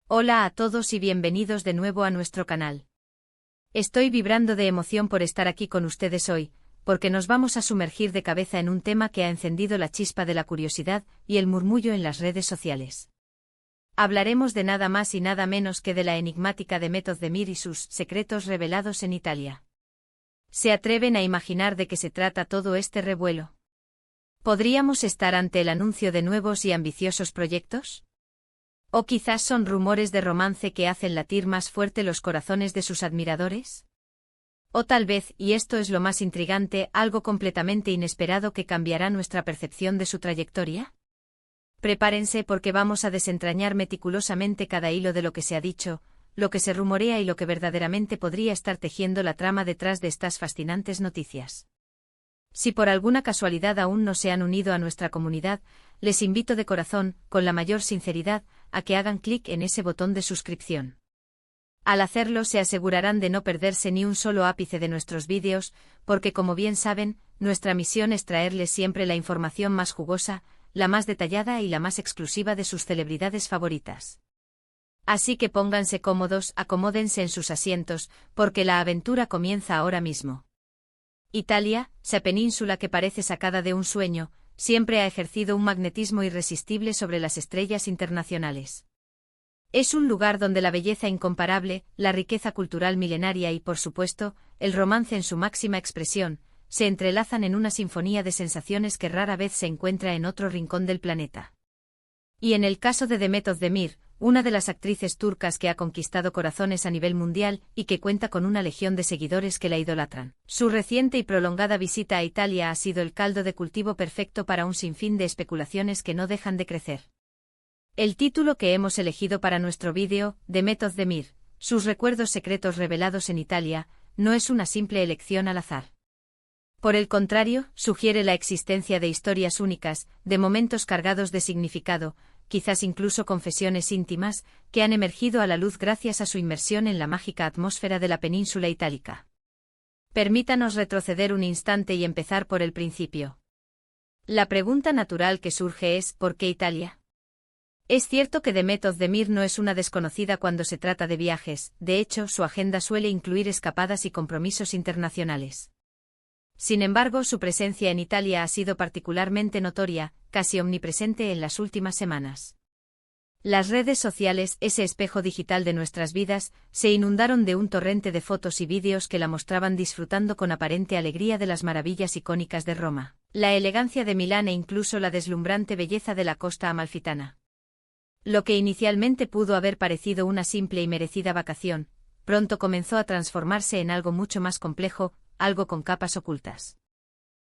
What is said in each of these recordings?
Hola a todos y bienvenidos de nuevo a nuestro canal. Estoy vibrando de emoción por estar aquí con ustedes hoy, porque nos vamos a sumergir de cabeza en un tema que ha encendido la chispa de la curiosidad y el murmullo en las redes sociales. Hablaremos de nada más y nada menos que de la enigmática Demet Özdemir y sus secretos revelados en Italia. ¿Se atreven a imaginar de qué se trata todo este revuelo? ¿Podríamos estar ante el anuncio de nuevos y ambiciosos proyectos? ¿O quizás son rumores de romance que hacen latir más fuerte los corazones de sus admiradores? O tal vez, y esto es lo más intrigante, algo completamente inesperado que cambiará nuestra percepción de su trayectoria. Prepárense porque vamos a desentrañar meticulosamente cada hilo de lo que se ha dicho, lo que se rumorea y lo que verdaderamente podría estar tejiendo la trama detrás de estas fascinantes noticias. Si por alguna casualidad aún no se han unido a nuestra comunidad, les invito de corazón, con la mayor sinceridad, a que hagan clic en ese botón de suscripción. Al hacerlo se asegurarán de no perderse ni un solo ápice de nuestros vídeos, porque como bien saben, nuestra misión es traerles siempre la información más jugosa, la más detallada y la más exclusiva de sus celebridades favoritas. Así que pónganse cómodos, acomódense en sus asientos, porque la aventura comienza ahora mismo. Italia, esa península que parece sacada de un sueño, siempre ha ejercido un magnetismo irresistible sobre las estrellas internacionales. Es un lugar donde la belleza incomparable, la riqueza cultural milenaria y, por supuesto, el romance en su máxima expresión, se entrelazan en una sinfonía de sensaciones que rara vez se encuentra en otro rincón del planeta. Y en el caso de Demet Özdemir, una de las actrices turcas que ha conquistado corazones a nivel mundial y que cuenta con una legión de seguidores que la idolatran. Su reciente y prolongada visita a Italia ha sido el caldo de cultivo perfecto para un sinfín de especulaciones que no dejan de crecer. El título que hemos elegido para nuestro vídeo, Demet Özdemir, sus recuerdos secretos revelados en Italia, no es una simple elección al azar. Por el contrario, sugiere la existencia de historias únicas, de momentos cargados de significado, quizás incluso confesiones íntimas, que han emergido a la luz gracias a su inmersión en la mágica atmósfera de la península itálica. Permítanos retroceder un instante y empezar por el principio. La pregunta natural que surge es, ¿por qué Italia? Es cierto que Demet Özdemir no es una desconocida cuando se trata de viajes, de hecho su agenda suele incluir escapadas y compromisos internacionales. Sin embargo, su presencia en Italia ha sido particularmente notoria, casi omnipresente en las últimas semanas. Las redes sociales, ese espejo digital de nuestras vidas, se inundaron de un torrente de fotos y vídeos que la mostraban disfrutando con aparente alegría de las maravillas icónicas de Roma, la elegancia de Milán e incluso la deslumbrante belleza de la costa amalfitana. Lo que inicialmente pudo haber parecido una simple y merecida vacación, pronto comenzó a transformarse en algo mucho más complejo, algo con capas ocultas.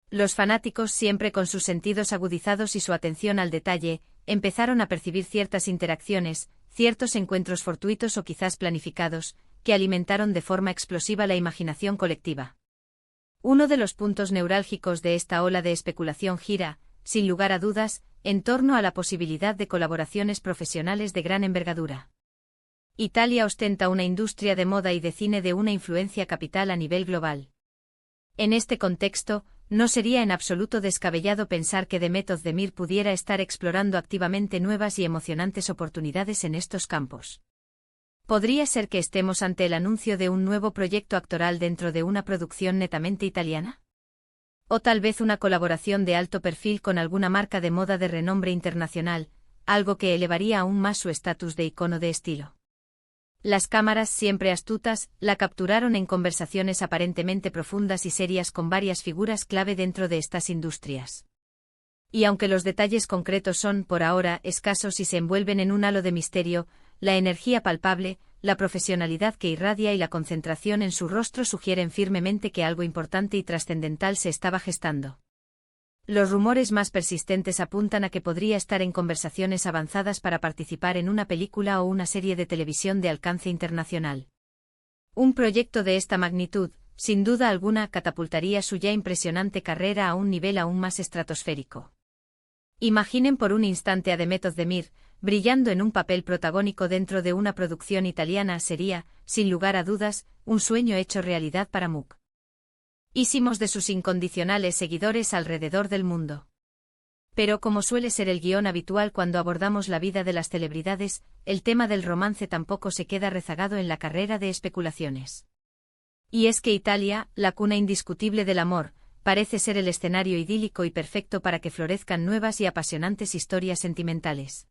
Los fanáticos, siempre con sus sentidos agudizados y su atención al detalle, empezaron a percibir ciertas interacciones, ciertos encuentros fortuitos o quizás planificados, que alimentaron de forma explosiva la imaginación colectiva. Uno de los puntos neurálgicos de esta ola de especulación gira, sin lugar a dudas, en torno a la posibilidad de colaboraciones profesionales de gran envergadura. Italia ostenta una industria de moda y de cine de una influencia capital a nivel global. En este contexto, no sería en absoluto descabellado pensar que Demet Özdemir pudiera estar explorando activamente nuevas y emocionantes oportunidades en estos campos. ¿Podría ser que estemos ante el anuncio de un nuevo proyecto actoral dentro de una producción netamente italiana? ¿O tal vez una colaboración de alto perfil con alguna marca de moda de renombre internacional, algo que elevaría aún más su estatus de icono de estilo? Las cámaras, siempre astutas, la capturaron en conversaciones aparentemente profundas y serias con varias figuras clave dentro de estas industrias. Y aunque los detalles concretos son, por ahora, escasos y se envuelven en un halo de misterio, la energía palpable, la profesionalidad que irradia y la concentración en su rostro sugieren firmemente que algo importante y trascendental se estaba gestando. Los rumores más persistentes apuntan a que podría estar en conversaciones avanzadas para participar en una película o una serie de televisión de alcance internacional. Un proyecto de esta magnitud, sin duda alguna, catapultaría su ya impresionante carrera a un nivel aún más estratosférico. Imaginen por un instante a Demet Özdemir, brillando en un papel protagónico dentro de una producción italiana. Sería, sin lugar a dudas, un sueño hecho realidad para Much. De sus incondicionales seguidores alrededor del mundo. Pero como suele ser el guión habitual cuando abordamos la vida de las celebridades, el tema del romance tampoco se queda rezagado en la carrera de especulaciones. Y es que Italia, la cuna indiscutible del amor, parece ser el escenario idílico y perfecto para que florezcan nuevas y apasionantes historias sentimentales.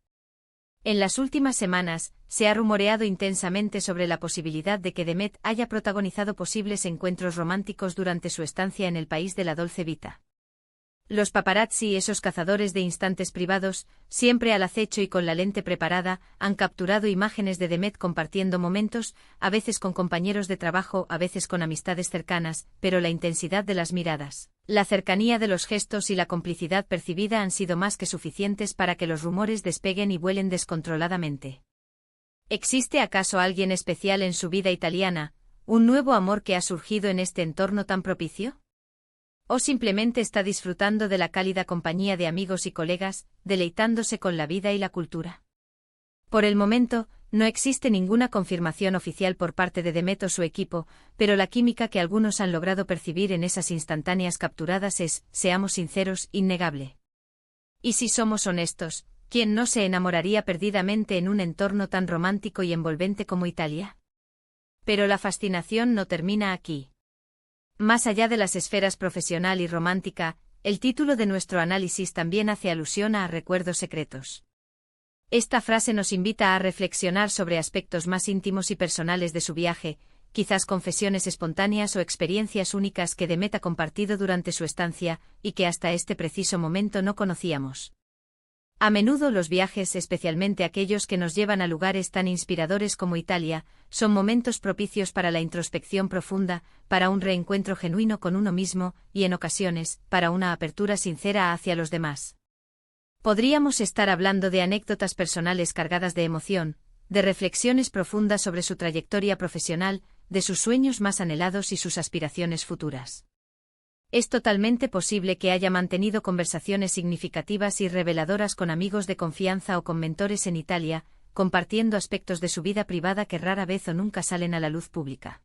En las últimas semanas, se ha rumoreado intensamente sobre la posibilidad de que Demet haya protagonizado posibles encuentros románticos durante su estancia en el país de la Dolce Vita. Los paparazzi, esos cazadores de instantes privados, siempre al acecho y con la lente preparada, han capturado imágenes de Demet compartiendo momentos, a veces con compañeros de trabajo, a veces con amistades cercanas, pero la intensidad de las miradas, la cercanía de los gestos y la complicidad percibida han sido más que suficientes para que los rumores despeguen y vuelen descontroladamente. ¿Existe acaso alguien especial en su vida italiana, un nuevo amor que ha surgido en este entorno tan propicio? ¿O simplemente está disfrutando de la cálida compañía de amigos y colegas, deleitándose con la vida y la cultura? Por el momento, no existe ninguna confirmación oficial por parte de Demet o su equipo, pero la química que algunos han logrado percibir en esas instantáneas capturadas es, seamos sinceros, innegable. Y si somos honestos, ¿quién no se enamoraría perdidamente en un entorno tan romántico y envolvente como Italia? Pero la fascinación no termina aquí. Más allá de las esferas profesional y romántica, el título de nuestro análisis también hace alusión a recuerdos secretos. Esta frase nos invita a reflexionar sobre aspectos más íntimos y personales de su viaje, quizás confesiones espontáneas o experiencias únicas que Demet ha compartido durante su estancia y que hasta este preciso momento no conocíamos. A menudo los viajes, especialmente aquellos que nos llevan a lugares tan inspiradores como Italia, son momentos propicios para la introspección profunda, para un reencuentro genuino con uno mismo y, en ocasiones, para una apertura sincera hacia los demás. Podríamos estar hablando de anécdotas personales cargadas de emoción, de reflexiones profundas sobre su trayectoria profesional, de sus sueños más anhelados y sus aspiraciones futuras. Es totalmente posible que haya mantenido conversaciones significativas y reveladoras con amigos de confianza o con mentores en Italia, compartiendo aspectos de su vida privada que rara vez o nunca salen a la luz pública.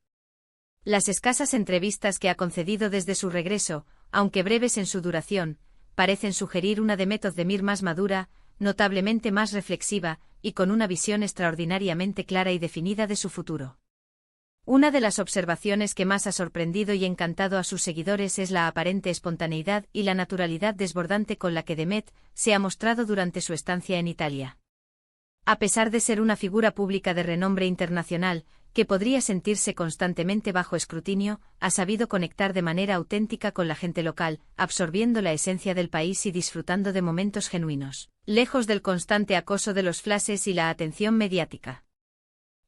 Las escasas entrevistas que ha concedido desde su regreso, aunque breves en su duración, parecen sugerir una Demet Özdemir más madura, notablemente más reflexiva, y con una visión extraordinariamente clara y definida de su futuro. Una de las observaciones que más ha sorprendido y encantado a sus seguidores es la aparente espontaneidad y la naturalidad desbordante con la que Demet se ha mostrado durante su estancia en Italia. A pesar de ser una figura pública de renombre internacional, que podría sentirse constantemente bajo escrutinio, ha sabido conectar de manera auténtica con la gente local, absorbiendo la esencia del país y disfrutando de momentos genuinos, lejos del constante acoso de los flashes y la atención mediática.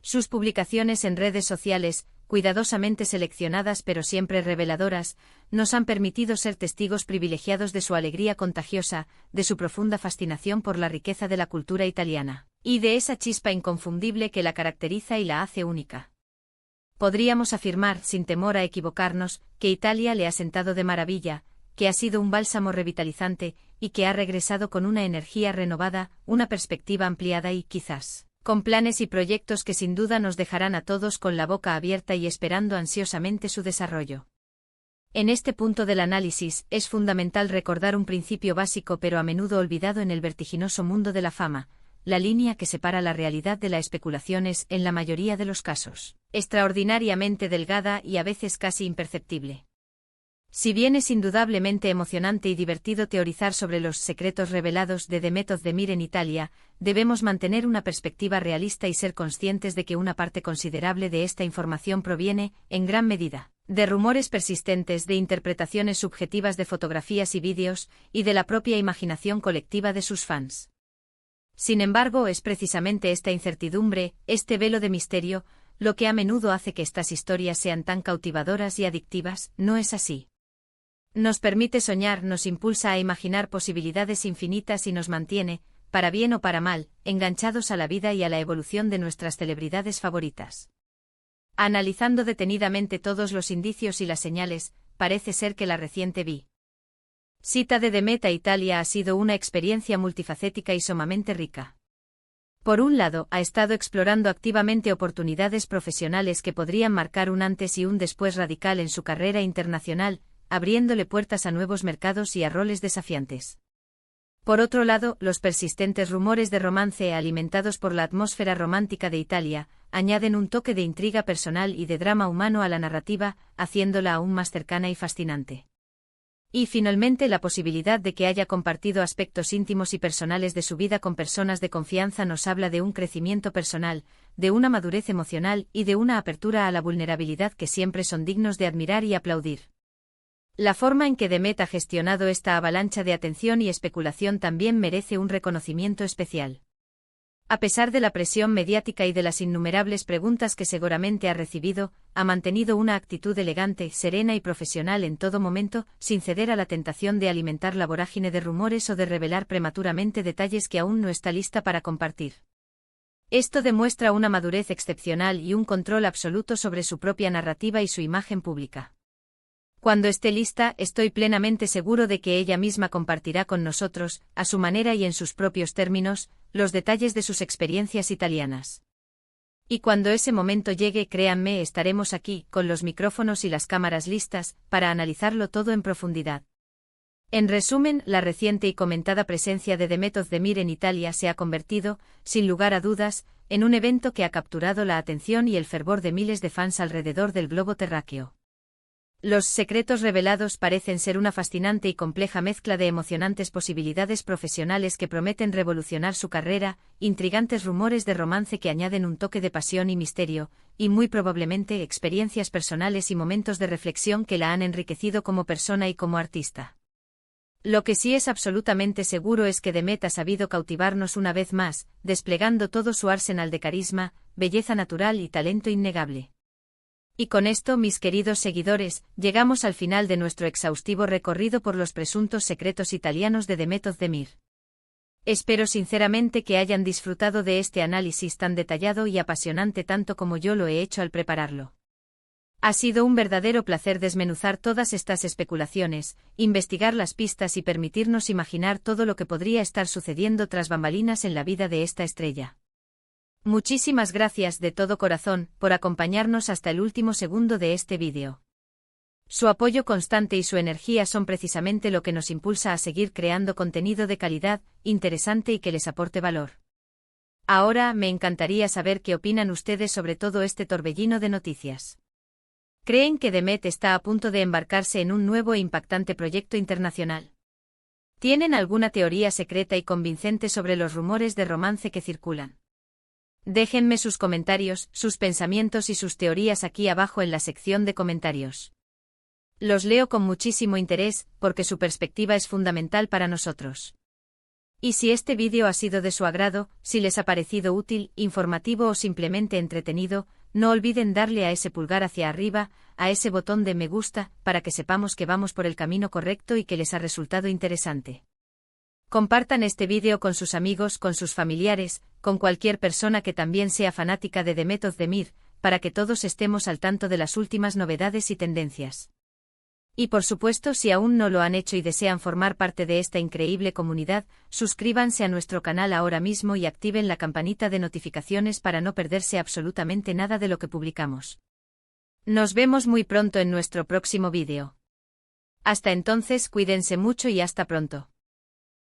Sus publicaciones en redes sociales, cuidadosamente seleccionadas pero siempre reveladoras, nos han permitido ser testigos privilegiados de su alegría contagiosa, de su profunda fascinación por la riqueza de la cultura italiana, y de esa chispa inconfundible que la caracteriza y la hace única. Podríamos afirmar, sin temor a equivocarnos, que Italia le ha sentado de maravilla, que ha sido un bálsamo revitalizante, y que ha regresado con una energía renovada, una perspectiva ampliada y, quizás, con planes y proyectos que sin duda nos dejarán a todos con la boca abierta y esperando ansiosamente su desarrollo. En este punto del análisis, es fundamental recordar un principio básico pero a menudo olvidado en el vertiginoso mundo de la fama: la línea que separa la realidad de la especulación es, en la mayoría de los casos, extraordinariamente delgada y a veces casi imperceptible. Si bien es indudablemente emocionante y divertido teorizar sobre los secretos revelados de Demet Özdemir en Italia, debemos mantener una perspectiva realista y ser conscientes de que una parte considerable de esta información proviene, en gran medida, de rumores persistentes, de interpretaciones subjetivas de fotografías y vídeos, y de la propia imaginación colectiva de sus fans. Sin embargo, es precisamente esta incertidumbre, este velo de misterio, lo que a menudo hace que estas historias sean tan cautivadoras y adictivas, ¿no es así? Nos permite soñar, nos impulsa a imaginar posibilidades infinitas y nos mantiene, para bien o para mal, enganchados a la vida y a la evolución de nuestras celebridades favoritas. Analizando detenidamente todos los indicios y las señales, parece ser que la reciente visita de Demet a Italia ha sido una experiencia multifacética y sumamente rica. Por un lado, ha estado explorando activamente oportunidades profesionales que podrían marcar un antes y un después radical en su carrera internacional, abriéndole puertas a nuevos mercados y a roles desafiantes. Por otro lado, los persistentes rumores de romance alimentados por la atmósfera romántica de Italia, añaden un toque de intriga personal y de drama humano a la narrativa, haciéndola aún más cercana y fascinante. Y finalmente la posibilidad de que haya compartido aspectos íntimos y personales de su vida con personas de confianza nos habla de un crecimiento personal, de una madurez emocional y de una apertura a la vulnerabilidad que siempre son dignos de admirar y aplaudir. La forma en que Demet ha gestionado esta avalancha de atención y especulación también merece un reconocimiento especial. A pesar de la presión mediática y de las innumerables preguntas que seguramente ha recibido, ha mantenido una actitud elegante, serena y profesional en todo momento, sin ceder a la tentación de alimentar la vorágine de rumores o de revelar prematuramente detalles que aún no está lista para compartir. Esto demuestra una madurez excepcional y un control absoluto sobre su propia narrativa y su imagen pública. Cuando esté lista, estoy plenamente seguro de que ella misma compartirá con nosotros, a su manera y en sus propios términos, los detalles de sus experiencias italianas. Y cuando ese momento llegue, créanme, estaremos aquí, con los micrófonos y las cámaras listas, para analizarlo todo en profundidad. En resumen, la reciente y comentada presencia de Demet Özdemir en Italia se ha convertido, sin lugar a dudas, en un evento que ha capturado la atención y el fervor de miles de fans alrededor del globo terráqueo. Los secretos revelados parecen ser una fascinante y compleja mezcla de emocionantes posibilidades profesionales que prometen revolucionar su carrera, intrigantes rumores de romance que añaden un toque de pasión y misterio, y muy probablemente experiencias personales y momentos de reflexión que la han enriquecido como persona y como artista. Lo que sí es absolutamente seguro es que Demet ha sabido cautivarnos una vez más, desplegando todo su arsenal de carisma, belleza natural y talento innegable. Y con esto, mis queridos seguidores, llegamos al final de nuestro exhaustivo recorrido por los presuntos secretos italianos de Demet Özdemir. Espero sinceramente que hayan disfrutado de este análisis tan detallado y apasionante tanto como yo lo he hecho al prepararlo. Ha sido un verdadero placer desmenuzar todas estas especulaciones, investigar las pistas y permitirnos imaginar todo lo que podría estar sucediendo tras bambalinas en la vida de esta estrella. Muchísimas gracias de todo corazón por acompañarnos hasta el último segundo de este vídeo. Su apoyo constante y su energía son precisamente lo que nos impulsa a seguir creando contenido de calidad, interesante y que les aporte valor. Ahora me encantaría saber qué opinan ustedes sobre todo este torbellino de noticias. ¿Creen que Demet está a punto de embarcarse en un nuevo e impactante proyecto internacional? ¿Tienen alguna teoría secreta y convincente sobre los rumores de romance que circulan? Déjenme sus comentarios, sus pensamientos y sus teorías aquí abajo en la sección de comentarios. Los leo con muchísimo interés, porque su perspectiva es fundamental para nosotros. Y si este vídeo ha sido de su agrado, si les ha parecido útil, informativo o simplemente entretenido, no olviden darle a ese pulgar hacia arriba, a ese botón de me gusta, para que sepamos que vamos por el camino correcto y que les ha resultado interesante. Compartan este vídeo con sus amigos, con sus familiares, con cualquier persona que también sea fanática de Demet Özdemir, para que todos estemos al tanto de las últimas novedades y tendencias. Y por supuesto, si aún no lo han hecho y desean formar parte de esta increíble comunidad, suscríbanse a nuestro canal ahora mismo y activen la campanita de notificaciones para no perderse absolutamente nada de lo que publicamos. Nos vemos muy pronto en nuestro próximo vídeo. Hasta entonces, cuídense mucho y hasta pronto.